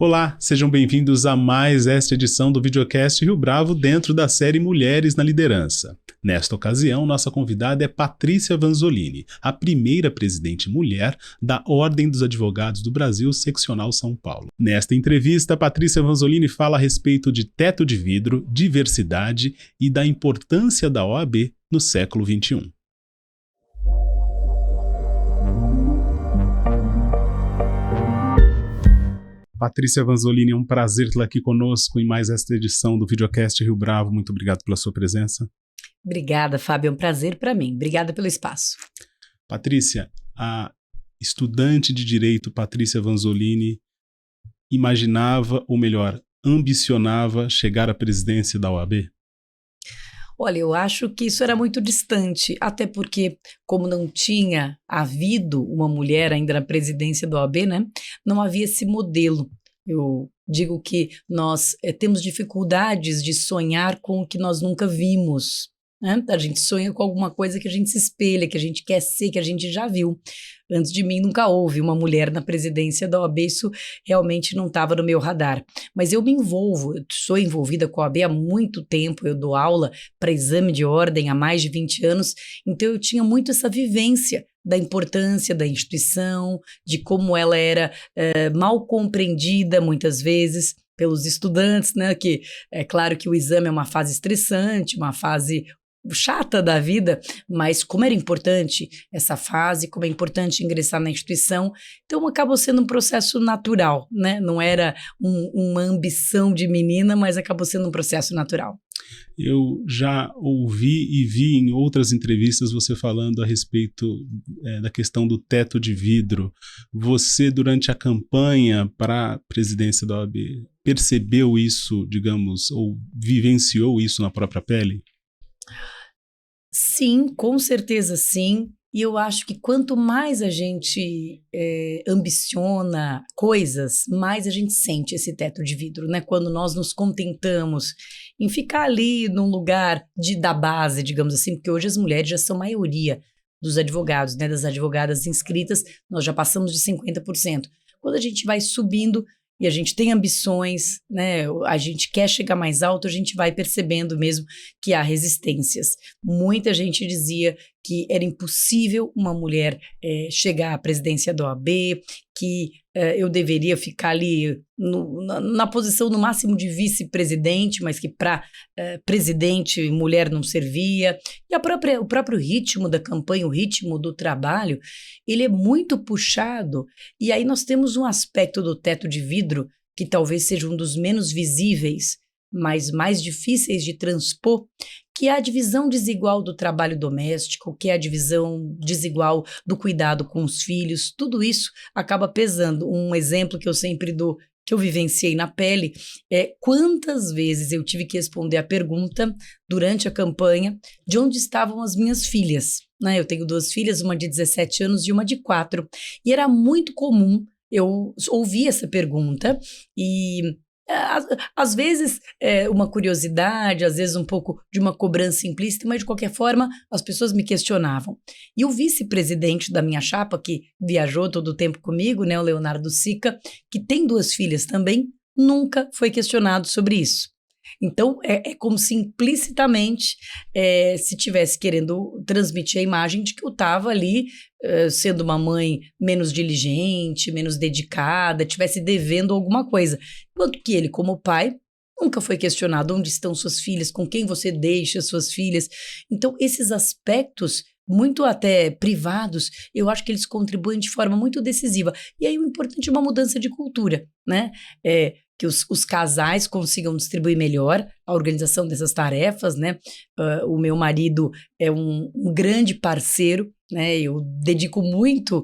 Olá, sejam bem-vindos a mais esta edição do Videocast Rio Bravo dentro da série Mulheres na Liderança. Nesta ocasião, nossa convidada é Patrícia Vanzolini, a primeira presidente mulher da Ordem dos Advogados do Brasil, Seccional São Paulo. Nesta entrevista, Patrícia Vanzolini fala a respeito de teto de vidro, diversidade e da importância da OAB no século XXI. Patrícia Vanzolini, é um prazer tê-la aqui conosco em mais esta edição do Videocast Rio Bravo. Muito obrigado pela sua presença. Obrigada, Fábio. É um prazer para mim. Obrigada pelo espaço. Patrícia, a estudante de Direito Patrícia Vanzolini imaginava, ou melhor, ambicionava chegar à presidência da OAB? Olha, eu acho que isso era muito distante, até porque, como não tinha havido uma mulher ainda na presidência da OAB, né, não havia esse modelo. Eu digo que nós temos dificuldades de sonhar com o que nós nunca vimos, né? A gente sonha com alguma coisa que a gente se espelha, que a gente quer ser, que a gente já viu. Antes de mim nunca houve uma mulher na presidência da OAB, isso realmente não estava no meu radar. Mas eu me envolvo, eu sou envolvida com a OAB há muito tempo, eu dou aula para exame de ordem há mais de 20 anos, então eu tinha muito essa vivência da importância da instituição, de como ela era mal compreendida muitas vezes pelos estudantes, né? Que é claro que o exame é uma fase estressante, uma fase chata da vida, mas como era importante essa fase, como é importante ingressar na instituição, então acabou sendo um processo natural, né? Não era uma ambição de menina, mas acabou sendo um processo natural. Eu já ouvi e vi em outras entrevistas você falando a respeito da questão do teto de vidro. Você, durante a campanha para a presidência da OAB, percebeu isso, digamos, ou vivenciou isso na própria pele? Sim, com certeza sim. E eu acho que quanto mais a gente ambiciona coisas, mais a gente sente esse teto de vidro, né? Quando nós nos contentamos em ficar ali num lugar da base, digamos assim, porque hoje as mulheres já são maioria dos advogados, né? Das advogadas inscritas, nós já passamos de 50%. Quando a gente vai subindo e a gente tem ambições, né? A gente quer chegar mais alto, a gente vai percebendo mesmo que há resistências. Muita gente dizia que era impossível uma mulher chegar à presidência da OAB, que eu deveria ficar ali na posição no máximo de vice-presidente, mas que para presidente mulher não servia. E o próprio ritmo da campanha, o ritmo do trabalho, ele é muito puxado. E aí nós temos um aspecto do teto de vidro que talvez seja um dos menos visíveis, mas mais difíceis de transpor, que é a divisão desigual do trabalho doméstico, que é a divisão desigual do cuidado com os filhos. Tudo isso acaba pesando. Um exemplo que eu sempre dou, que eu vivenciei na pele, é quantas vezes eu tive que responder a pergunta durante a campanha de onde estavam as minhas filhas. Né? Eu tenho 2 filhas, uma de 17 anos e uma de 4. E era muito comum eu ouvir essa pergunta e às vezes uma curiosidade, às vezes um pouco de uma cobrança implícita, mas de qualquer forma as pessoas me questionavam. E o vice-presidente da minha chapa, que viajou todo o tempo comigo, né, o Leonardo Sica, que tem 2 filhas também, nunca foi questionado sobre isso. Então, é como se implicitamente se tivesse querendo transmitir a imagem de que eu estava ali sendo uma mãe menos diligente, menos dedicada, tivesse devendo alguma coisa. Enquanto que ele, como pai, nunca foi questionado onde estão suas filhas, com quem você deixa suas filhas. Então, esses aspectos muito até privados, eu acho que eles contribuem de forma muito decisiva. E aí o importante é uma mudança de cultura, né? Que os casais consigam distribuir melhor a organização dessas tarefas, né? O meu marido é um grande parceiro, né? Eu dedico muito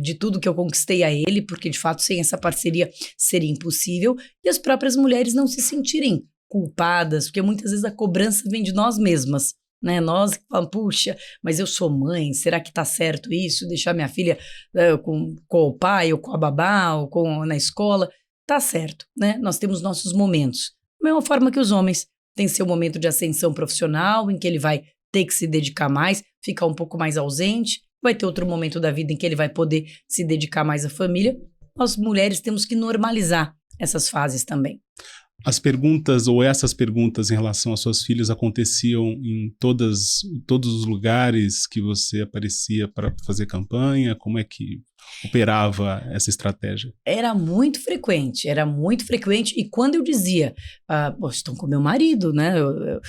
de tudo que eu conquistei a ele, porque de fato sem essa parceria seria impossível, e as próprias mulheres não se sentirem culpadas, porque muitas vezes a cobrança vem de nós mesmas. Né? Nós que falamos, puxa, mas eu sou mãe, será que tá certo isso? Deixar minha filha com o pai, ou com a babá, ou na escola? Tá certo, né? Nós temos nossos momentos. Da mesma forma que os homens têm seu momento de ascensão profissional, em que ele vai ter que se dedicar mais, ficar um pouco mais ausente, vai ter outro momento da vida em que ele vai poder se dedicar mais à família. Nós mulheres temos que normalizar essas fases também. As perguntas ou essas perguntas em relação às suas filhas aconteciam em todos os lugares que você aparecia para fazer campanha? Como é que operava essa estratégia? Era muito frequente, e quando eu dizia, estão com meu marido, né, eu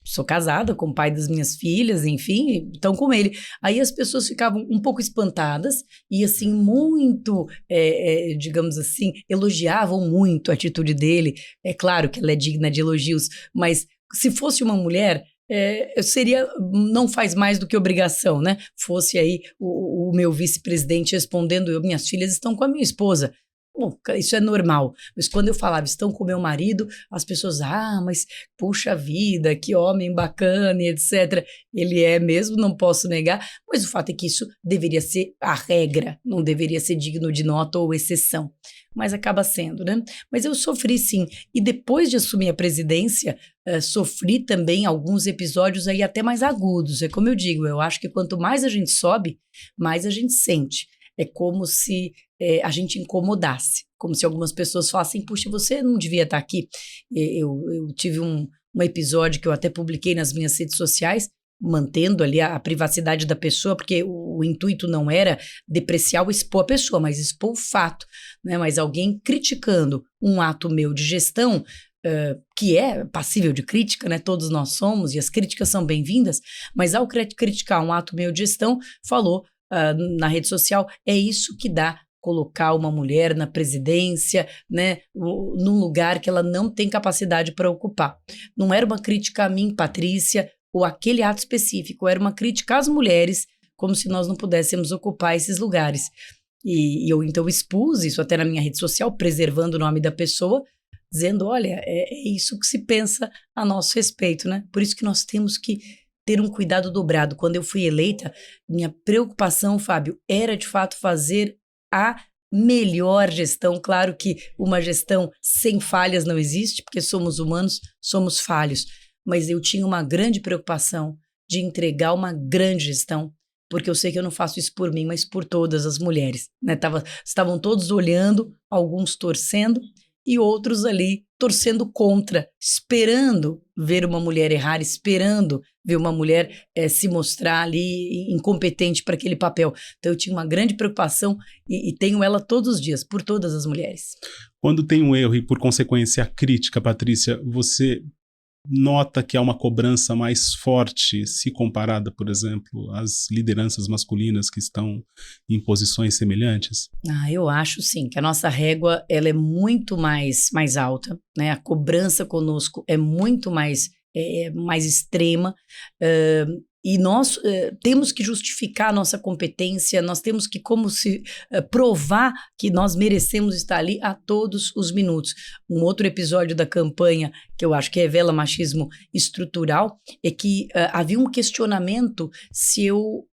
sou casada com o pai das minhas filhas, enfim, estão com ele. Aí as pessoas ficavam um pouco espantadas e, assim, muito, digamos assim, elogiavam muito a atitude dele. É claro que ela é digna de elogios, mas se fosse uma mulher, seria, não faz mais do que obrigação, né? Fosse aí o meu vice-presidente respondendo, minhas filhas estão com a minha esposa. Bom, isso é normal, mas quando eu falava, estão com meu marido, as pessoas, mas puxa vida, que homem bacana, etc. Ele é mesmo, não posso negar, mas o fato é que isso deveria ser a regra, não deveria ser digno de nota ou exceção, mas acaba sendo, né? Mas eu sofri sim, e depois de assumir a presidência, sofri também alguns episódios aí até mais agudos, é como eu digo, eu acho que quanto mais a gente sobe, mais a gente sente. É como se a gente incomodasse, como se algumas pessoas falassem, puxa, você não devia estar aqui. Eu tive um episódio que eu até publiquei nas minhas redes sociais, mantendo ali a privacidade da pessoa, porque o intuito não era depreciar ou expor a pessoa, mas expor o fato, né? Mas alguém criticando um ato meu de gestão, que é passível de crítica, né? Todos nós somos, e as críticas são bem-vindas, mas ao criticar um ato meu de gestão, falou na rede social, é isso que dá colocar uma mulher na presidência, né, num lugar que ela não tem capacidade para ocupar. Não era uma crítica a mim, Patrícia, ou aquele ato específico, era uma crítica às mulheres, como se nós não pudéssemos ocupar esses lugares. E eu então expus isso até na minha rede social, preservando o nome da pessoa, dizendo, olha, é isso que se pensa a nosso respeito, né? Por isso que nós temos que ter um cuidado dobrado. Quando eu fui eleita, minha preocupação, Fábio, era de fato fazer a melhor gestão. Claro que uma gestão sem falhas não existe, porque somos humanos, somos falhos, mas eu tinha uma grande preocupação de entregar uma grande gestão, porque eu sei que eu não faço isso por mim, mas por todas as mulheres, né? Estavam todos olhando, alguns torcendo, e outros ali torcendo contra, esperando ver uma mulher errar, esperando ver uma mulher se mostrar ali incompetente para aquele papel. Então eu tinha uma grande preocupação e tenho ela todos os dias, por todas as mulheres. Quando tem um erro e por consequência a crítica, Patrícia, você nota que há uma cobrança mais forte se comparada, por exemplo, às lideranças masculinas que estão em posições semelhantes? Eu acho sim, que a nossa régua ela é muito mais alta, né? A cobrança conosco é muito mais extrema, e nós temos que justificar a nossa competência, nós temos que provar que nós merecemos estar ali a todos os minutos. Um outro episódio da campanha que eu acho que revela machismo estrutural é que havia um questionamento se eu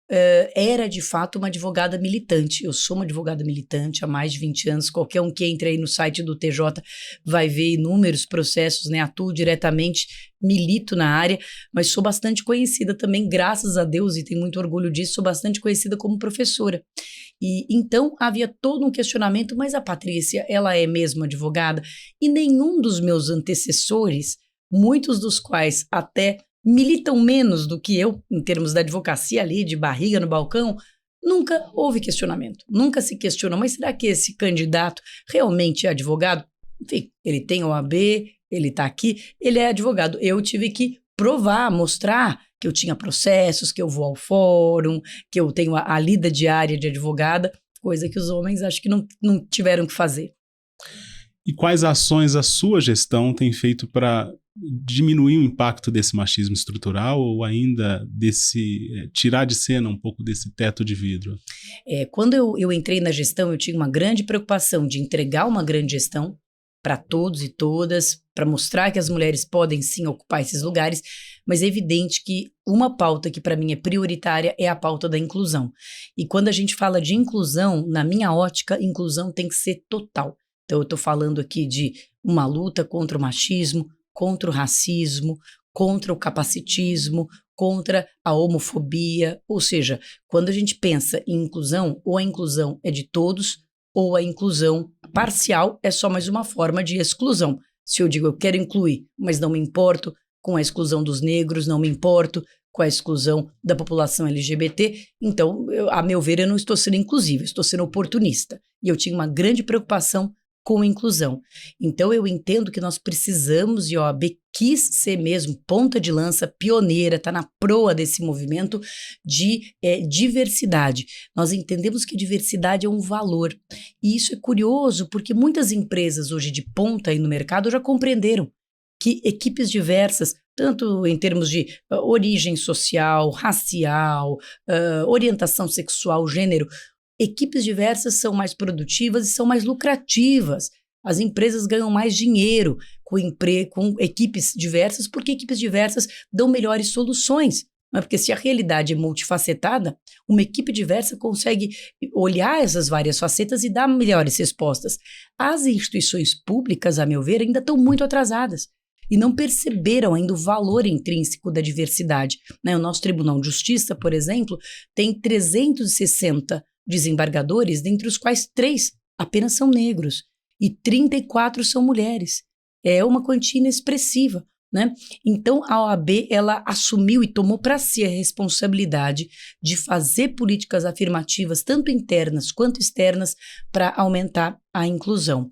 era de fato uma advogada militante. Eu sou uma advogada militante há mais de 20 anos, qualquer um que entre aí no site do TJ vai ver inúmeros processos, né? Atuo diretamente, milito na área, mas sou bastante conhecida também, graças a Deus, e tenho muito orgulho disso, sou bastante conhecida como professora. E então havia todo um questionamento, mas a Patrícia, ela é mesmo advogada? E nenhum dos meus antecessores, muitos dos quais até militam menos do que eu, em termos da advocacia ali, de barriga no balcão, nunca houve questionamento, nunca se questionou, mas será que esse candidato realmente é advogado? Enfim, ele tem OAB, ele está aqui, ele é advogado. Eu tive que provar, mostrar que eu tinha processos, que eu vou ao fórum, que eu tenho a lida diária de advogada, coisa que os homens acho que não tiveram que fazer. E quais ações a sua gestão tem feito para diminuir o impacto desse machismo estrutural ou ainda tirar de cena um pouco desse teto de vidro? Quando eu entrei na gestão, eu tinha uma grande preocupação de entregar uma grande gestão para todos e todas, para mostrar que as mulheres podem sim ocupar esses lugares, mas é evidente que uma pauta que para mim é prioritária é a pauta da inclusão. E quando a gente fala de inclusão, na minha ótica, inclusão tem que ser total. Então eu estou falando aqui de uma luta contra o machismo, contra o racismo, contra o capacitismo, contra a homofobia, ou seja, quando a gente pensa em inclusão, ou a inclusão é de todos, ou a inclusão parcial é só mais uma forma de exclusão. Se eu digo eu quero incluir, mas não me importo com a exclusão dos negros, não me importo com a exclusão da população LGBT, então, a meu ver, eu não estou sendo inclusiva, eu estou sendo oportunista. E eu tinha uma grande preocupação com a inclusão. Então, eu entendo que nós precisamos, e a OAB quis ser mesmo ponta de lança, pioneira, está na proa desse movimento de diversidade. Nós entendemos que a diversidade é um valor. E isso é curioso, porque muitas empresas hoje de ponta aí no mercado já compreenderam que equipes diversas, tanto em termos de origem social, racial, orientação sexual, gênero, equipes diversas são mais produtivas e são mais lucrativas. As empresas ganham mais dinheiro com equipes diversas, porque equipes diversas dão melhores soluções. Não é? Porque se a realidade é multifacetada, uma equipe diversa consegue olhar essas várias facetas e dar melhores respostas. As instituições públicas, a meu ver, ainda estão muito atrasadas e não perceberam ainda o valor intrínseco da diversidade. Né? O nosso Tribunal de Justiça, por exemplo, tem 360 desembargadores, dentre os quais 3 apenas são negros e 34 são mulheres. É uma quantia inexpressiva. Né? Então, a OAB ela assumiu e tomou para si a responsabilidade de fazer políticas afirmativas, tanto internas quanto externas, para aumentar a inclusão.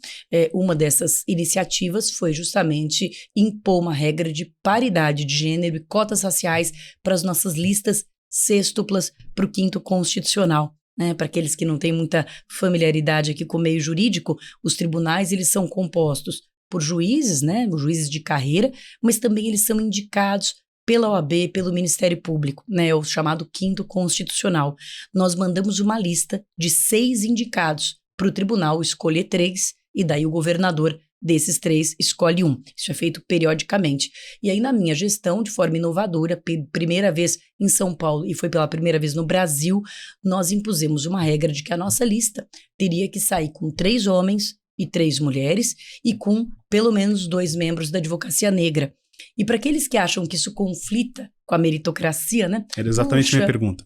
Uma dessas iniciativas foi justamente impor uma regra de paridade de gênero e cotas raciais para as nossas listas sextuplas para o 5º constitucional. Né, para aqueles que não têm muita familiaridade aqui com o meio jurídico, os tribunais eles são compostos por juízes, né, juízes de carreira, mas também eles são indicados pela OAB, pelo Ministério Público, né, o chamado 5º Constitucional. Nós mandamos uma lista de 6 indicados para o tribunal escolher 3 e daí o governador desses 3 escolhe um. Isso é feito periodicamente. E aí na minha gestão, de forma inovadora, primeira vez em São Paulo e foi pela primeira vez no Brasil, nós impusemos uma regra de que a nossa lista teria que sair com 3 homens e 3 mulheres e com pelo menos 2 membros da advocacia negra. E para aqueles que acham que isso conflita com a meritocracia, né? Era exatamente a minha pergunta.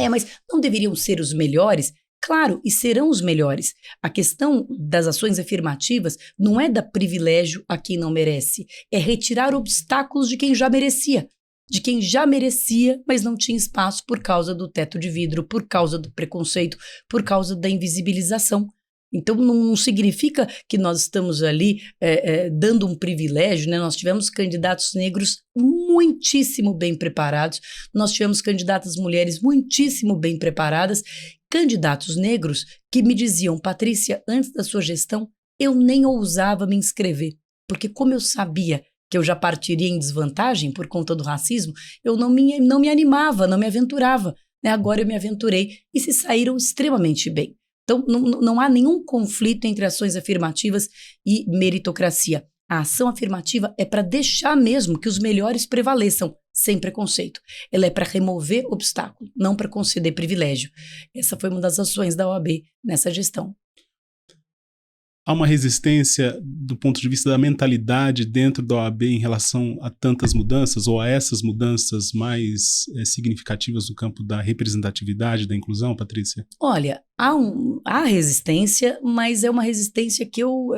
Mas não deveriam ser os melhores? Claro, e serão os melhores. A questão das ações afirmativas não é dar privilégio a quem não merece, é retirar obstáculos de quem já merecia. De quem já merecia, mas não tinha espaço por causa do teto de vidro, por causa do preconceito, por causa da invisibilização. Então, não significa que nós estamos ali dando um privilégio, né? Nós tivemos candidatos negros muitíssimo bem preparados, nós tivemos candidatas mulheres muitíssimo bem preparadas, candidatos negros que me diziam, Patrícia, antes da sua gestão, eu nem ousava me inscrever, porque como eu sabia que eu já partiria em desvantagem por conta do racismo, eu não me animava, não me aventurava. Né? Agora eu me aventurei e se saíram extremamente bem. Então, não há nenhum conflito entre ações afirmativas e meritocracia. A ação afirmativa é para deixar mesmo que os melhores prevaleçam, sem preconceito. Ela é para remover obstáculo, não para conceder privilégio. Essa foi uma das ações da OAB nessa gestão. Há uma resistência do ponto de vista da mentalidade dentro da OAB em relação a tantas mudanças ou a essas mudanças mais significativas no campo da representatividade, da inclusão, Patrícia? Olha, há resistência, mas é uma resistência que eu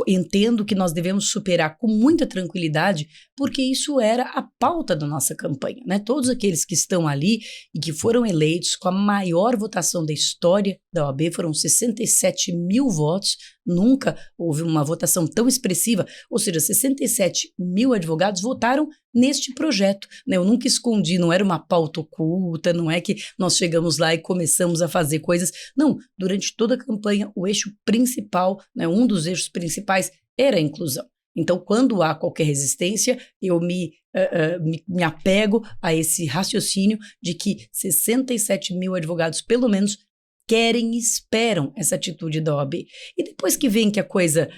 entendo que nós devemos superar com muita tranquilidade, porque isso era a pauta da nossa campanha, né? Todos aqueles que estão ali e que foram eleitos com a maior votação da história da OAB, foram 67 mil votos, nunca houve uma votação tão expressiva, ou seja, 67 mil advogados votaram neste projeto, né? Eu nunca escondi, não era uma pauta oculta, não é que nós chegamos lá e começamos a fazer coisas, não, durante toda a campanha o eixo principal, né, um dos eixos principais era a inclusão. Então, quando há qualquer resistência, eu me apego a esse raciocínio de que 67 mil advogados, pelo menos, querem e esperam essa atitude da OAB. E depois que vem que a coisa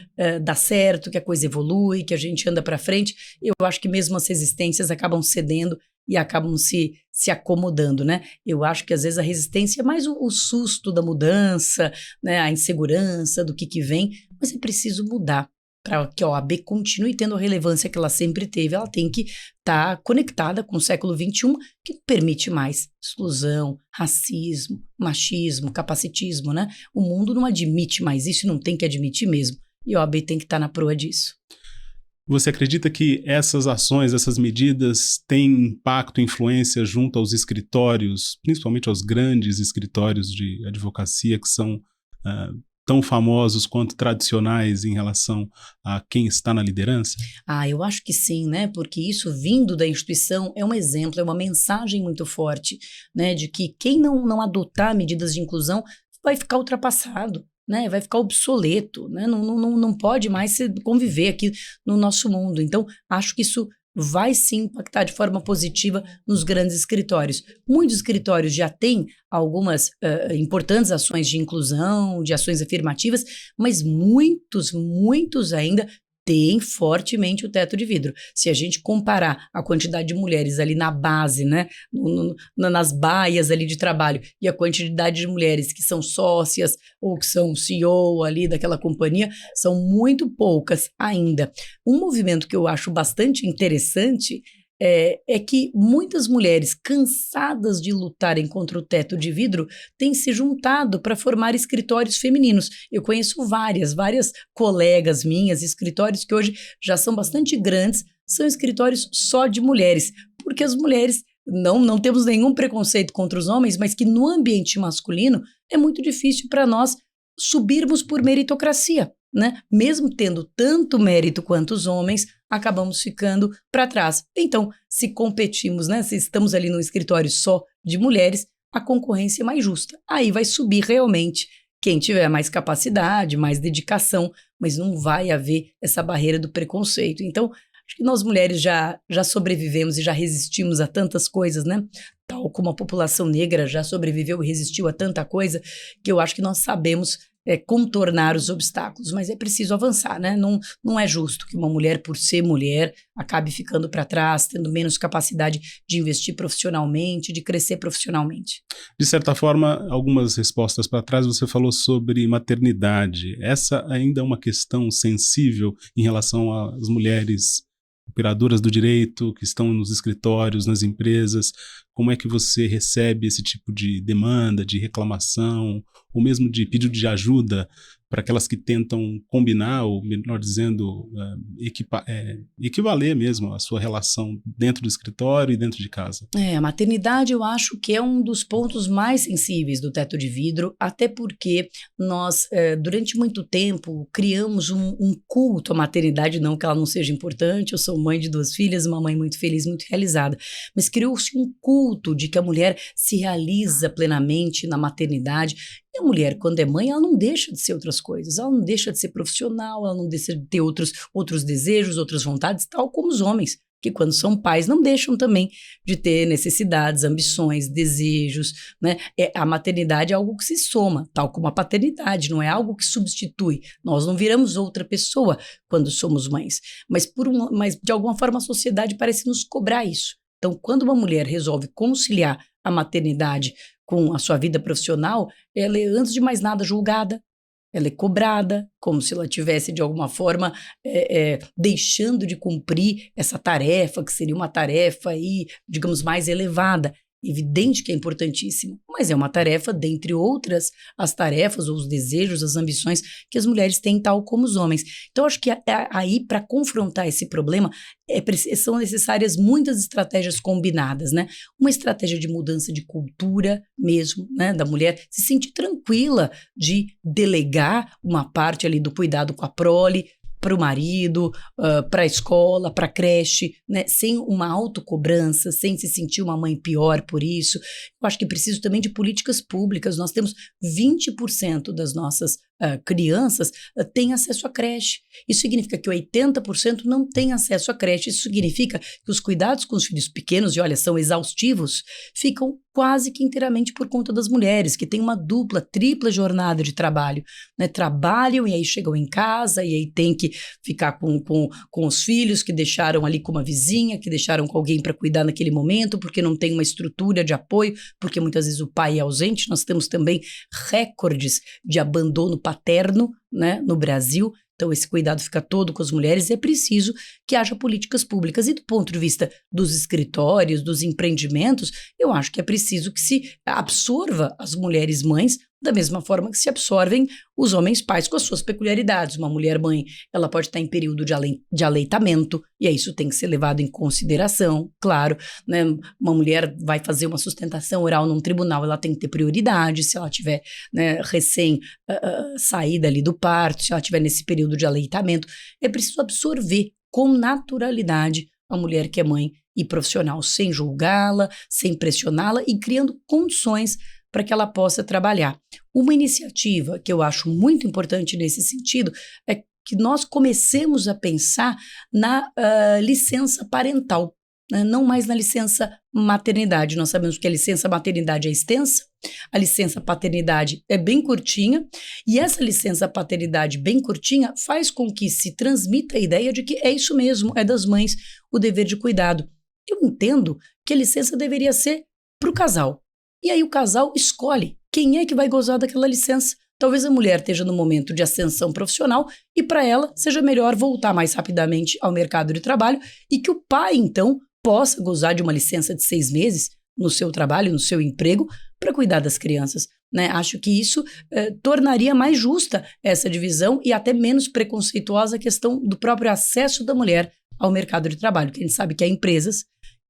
dá certo, que a coisa evolui, que a gente anda para frente, eu acho que mesmo as resistências acabam cedendo e acabam se acomodando, né? Eu acho que às vezes a resistência é mais o susto da mudança, né? A insegurança do que vem, mas é preciso mudar. para que a OAB continue tendo a relevância que ela sempre teve, ela tem que estar conectada com o século XXI, que permite mais exclusão, racismo, machismo, capacitismo, né? O mundo não admite mais isso, não tem que admitir mesmo. E a OAB tem que estar na proa disso. Você acredita que essas ações, essas medidas têm impacto, influência junto aos escritórios, principalmente aos grandes escritórios de advocacia que são tão famosos quanto tradicionais em relação a quem está na liderança? Eu acho que sim, né? Porque isso vindo da instituição é um exemplo, é uma mensagem muito forte, né? De que quem não adotar medidas de inclusão vai ficar ultrapassado, né? Vai ficar obsoleto, né? Não pode mais conviver aqui no nosso mundo. Então, acho que isso vai sim impactar de forma positiva nos grandes escritórios. Muitos escritórios já têm algumas importantes ações de inclusão, de ações afirmativas, mas muitos ainda têm fortemente o teto de vidro. Se a gente comparar a quantidade de mulheres ali na base, né, nas baias ali de trabalho, e a quantidade de mulheres que são sócias ou que são CEO ali daquela companhia, são muito poucas ainda. Um movimento que eu acho bastante interessante é que muitas mulheres cansadas de lutarem contra o teto de vidro têm se juntado para formar escritórios femininos. Eu conheço várias colegas minhas, escritórios que hoje já são bastante grandes, são escritórios só de mulheres, porque as mulheres não temos nenhum preconceito contra os homens, mas que no ambiente masculino é muito difícil para nós subirmos por meritocracia, né? Mesmo tendo tanto mérito quanto os homens, acabamos ficando para trás. Então, se competimos, né? Se estamos ali num escritório só de mulheres, a concorrência é mais justa. Aí vai subir realmente quem tiver mais capacidade, mais dedicação, mas não vai haver essa barreira do preconceito. Então, acho que nós mulheres já sobrevivemos e já resistimos a tantas coisas, né? Tal como a população negra já sobreviveu e resistiu a tanta coisa, que eu acho que nós sabemos contornar os obstáculos, mas é preciso avançar, né? Não é justo que uma mulher, por ser mulher, acabe ficando para trás, tendo menos capacidade de investir profissionalmente, de crescer profissionalmente. De certa forma, algumas respostas para trás você falou sobre maternidade. Essa ainda é uma questão sensível em relação às mulheres operadoras do direito que estão nos escritórios, nas empresas. Como é que você recebe esse tipo de demanda, de reclamação, ou mesmo de pedido de ajuda para aquelas que tentam combinar, ou melhor dizendo, equivaler mesmo a sua relação dentro do escritório e dentro de casa? A maternidade eu acho que é um dos pontos mais sensíveis do teto de vidro, até porque nós, durante muito tempo, criamos um culto à maternidade, não que ela não seja importante, eu sou mãe de 2 filhas, uma mãe muito feliz, muito realizada, mas criou-se um culto de que a mulher se realiza plenamente na maternidade. E a mulher, quando é mãe, ela não deixa de ser outras coisas, ela não deixa de ser profissional, ela não deixa de ter outros desejos, outras vontades, tal como os homens, que quando são pais não deixam também de ter necessidades, ambições, desejos, né? A maternidade é algo que se soma, tal como a paternidade, não é algo que substitui. Nós não viramos outra pessoa quando somos mães, mas de alguma forma a sociedade parece nos cobrar isso. Então, quando uma mulher resolve conciliar a maternidade com a sua vida profissional, ela é, antes de mais nada, julgada, ela é cobrada, como se ela tivesse, de alguma forma, deixando de cumprir essa tarefa, que seria uma tarefa aí, digamos, mais elevada. Evidente que é importantíssimo, mas é uma tarefa, dentre outras, as tarefas ou os desejos, as ambições que as mulheres têm, tal como os homens. Então, acho que aí, para confrontar esse problema, são necessárias muitas estratégias combinadas, né? Uma estratégia de mudança de cultura mesmo, né? Da mulher se sentir tranquila de delegar uma parte ali do cuidado com a prole para o marido, para a escola, para a creche, né? Sem uma autocobrança, sem se sentir uma mãe pior por isso. Eu acho que preciso também de políticas públicas. Nós temos 20% das nossas crianças têm acesso à creche. Isso significa que 80% não têm acesso à creche. Isso significa que os cuidados com os filhos pequenos, e olha, são exaustivos, ficam quase que inteiramente por conta das mulheres, que têm uma dupla, tripla jornada de trabalho, né? Trabalham e aí chegam em casa e aí tem que ficar com os filhos que deixaram ali com uma vizinha, que deixaram com alguém para cuidar naquele momento, porque não tem uma estrutura de apoio, porque muitas vezes o pai é ausente. Nós temos também recordes de abandono paterno, né, no Brasil. Então, esse cuidado fica todo com as mulheres e é preciso que haja políticas públicas. E do ponto de vista dos escritórios, dos empreendimentos, eu acho que é preciso que se absorva as mulheres mães da mesma forma que se absorvem os homens pais com as suas peculiaridades. Uma mulher mãe, ela pode estar em período de aleitamento, e aí isso tem que ser levado em consideração, claro, né? Uma mulher vai fazer uma sustentação oral num tribunal, ela tem que ter prioridade, se ela tiver, né, saída ali do parto, se ela tiver nesse período de aleitamento, é preciso absorver com naturalidade a mulher que é mãe e profissional, sem julgá-la, sem pressioná-la e criando condições para que ela possa trabalhar. Uma iniciativa que eu acho muito importante nesse sentido é que nós comecemos a pensar na licença parental, né? Não mais na licença maternidade. Nós sabemos que a licença maternidade é extensa, a licença paternidade é bem curtinha, e essa licença paternidade bem curtinha faz com que se transmita a ideia de que é isso mesmo, é das mães o dever de cuidado. Eu entendo que a licença deveria ser para o casal. E aí o casal escolhe quem é que vai gozar daquela licença. Talvez a mulher esteja no momento de ascensão profissional e para ela seja melhor voltar mais rapidamente ao mercado de trabalho e que o pai, então, possa gozar de uma licença de 6 meses no seu trabalho, no seu emprego, para cuidar das crianças, né? Acho que isso tornaria mais justa essa divisão e até menos preconceituosa a questão do próprio acesso da mulher ao mercado de trabalho, que a gente sabe que há empresas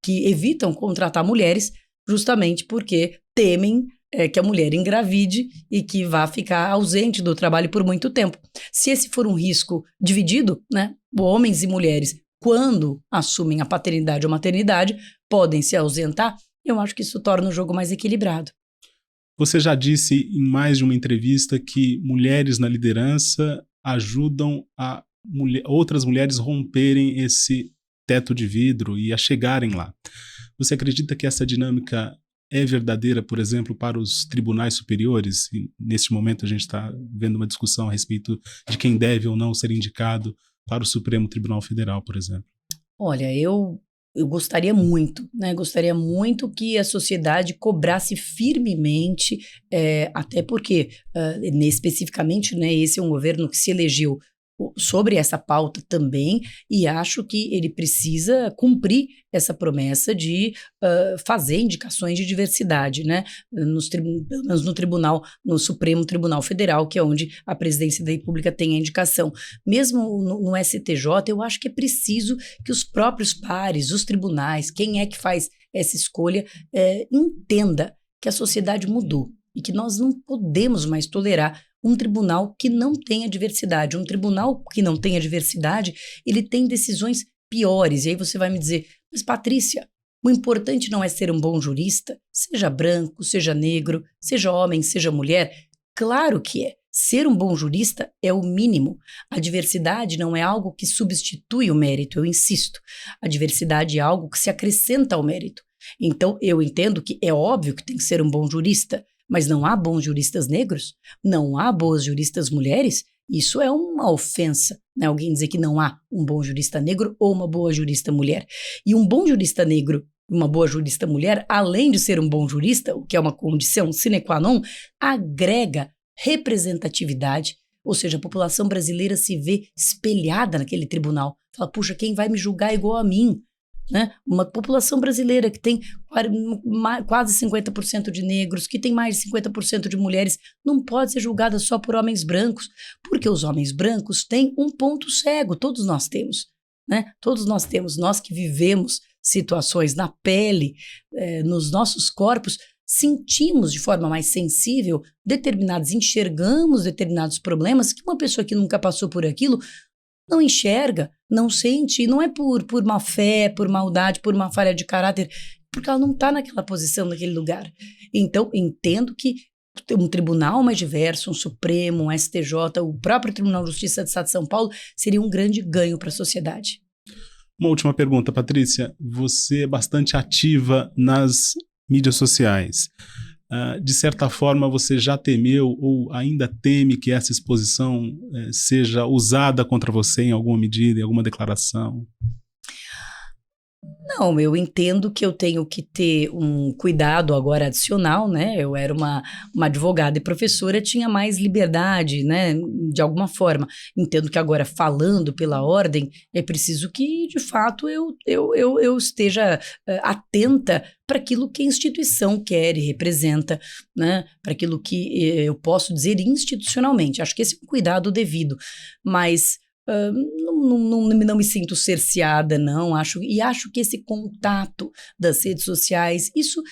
que evitam contratar mulheres justamente porque temem que a mulher engravide e que vá ficar ausente do trabalho por muito tempo. Se esse for um risco dividido, né, homens e mulheres, quando assumem a paternidade ou maternidade, podem se ausentar, eu acho que isso torna o jogo mais equilibrado. Você já disse em mais de uma entrevista que mulheres na liderança ajudam outras mulheres romperem esse teto de vidro e a chegarem lá. Você acredita que essa dinâmica é verdadeira, por exemplo, para os tribunais superiores? E neste momento a gente está vendo uma discussão a respeito de quem deve ou não ser indicado para o Supremo Tribunal Federal, por exemplo. Olha, eu gostaria muito, né? Gostaria muito que a sociedade cobrasse firmemente, até porque, especificamente, né, esse é um governo que se elegeu sobre essa pauta também, e acho que ele precisa cumprir essa promessa de fazer indicações de diversidade, né? Pelo menos no tribunal, no Supremo Tribunal Federal, que é onde a presidência da República tem a indicação. Mesmo no STJ, eu acho que é preciso que os próprios pares, os tribunais, quem é que faz essa escolha, entenda que a sociedade mudou e que nós não podemos mais tolerar um tribunal que não tenha diversidade. Um tribunal que não tenha diversidade, ele tem decisões piores. E aí você vai me dizer, mas Patrícia, o importante não é ser um bom jurista, seja branco, seja negro, seja homem, seja mulher. Claro que é. Ser um bom jurista é o mínimo. A diversidade não é algo que substitui o mérito, eu insisto. A diversidade é algo que se acrescenta ao mérito. Então, eu entendo que é óbvio que tem que ser um bom jurista, mas não há bons juristas negros? Não há boas juristas mulheres? Isso é uma ofensa, né? Alguém dizer que não há um bom jurista negro ou uma boa jurista mulher. E um bom jurista negro e uma boa jurista mulher, além de ser um bom jurista, o que é uma condição sine qua non, agrega representatividade, ou seja, a população brasileira se vê espelhada naquele tribunal. Fala, puxa, quem vai me julgar igual a mim? Né? Uma população brasileira que tem quase 50% de negros, que tem mais de 50% de mulheres, não pode ser julgada só por homens brancos, porque os homens brancos têm um ponto cego, todos nós temos, né? Todos nós temos, nós que vivemos situações na pele, nos nossos corpos, sentimos de forma mais sensível enxergamos determinados problemas que uma pessoa que nunca passou por aquilo não enxerga, não sente, e não é por má fé, por maldade, por uma falha de caráter, porque ela não está naquela posição, naquele lugar. Então, entendo que um tribunal mais diverso, um Supremo, um STJ, o próprio Tribunal de Justiça do Estado de São Paulo, seria um grande ganho para a sociedade. Uma última pergunta, Patrícia. Você é bastante ativa nas mídias sociais. De certa forma, você já temeu ou ainda teme que essa exposição seja usada contra você em alguma medida, em alguma declaração? Não, eu entendo que eu tenho que ter um cuidado agora adicional, né? Eu era uma advogada e professora, tinha mais liberdade, né? De alguma forma. Entendo que agora, falando pela ordem, é preciso que, de fato, eu esteja atenta para aquilo que a instituição quer e representa, né? Para aquilo que eu posso dizer institucionalmente. Acho que esse é um cuidado devido, mas não me sinto cerceada, não. Acho que esse contato das redes sociais, isso,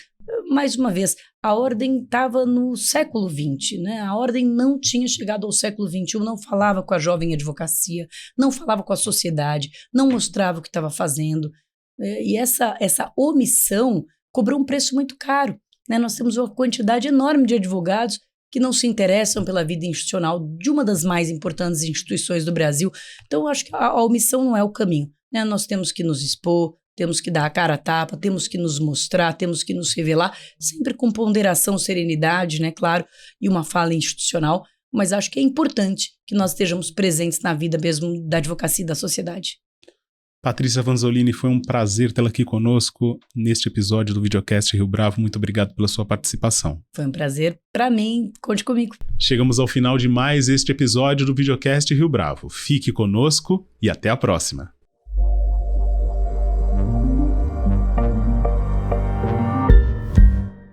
mais uma vez, a ordem estava no século XX, né? A ordem não tinha chegado ao século XXI, não falava com a jovem advocacia, não falava com a sociedade, não mostrava o que estava fazendo. E essa omissão cobrou um preço muito caro, né? Nós temos uma quantidade enorme de advogados que não se interessam pela vida institucional de uma das mais importantes instituições do Brasil. Então, eu acho que a omissão não é o caminho, né? Nós temos que nos expor, temos que dar a cara a tapa, temos que nos mostrar, temos que nos revelar, sempre com ponderação, serenidade, né? Claro, e uma fala institucional, mas acho que é importante que nós estejamos presentes na vida mesmo da advocacia e da sociedade. Patrícia Vanzolini, foi um prazer tê-la aqui conosco neste episódio do Videocast Rio Bravo. Muito obrigado pela sua participação. Foi um prazer para mim. Conte comigo. Chegamos ao final de mais este episódio do Videocast Rio Bravo. Fique conosco e até a próxima.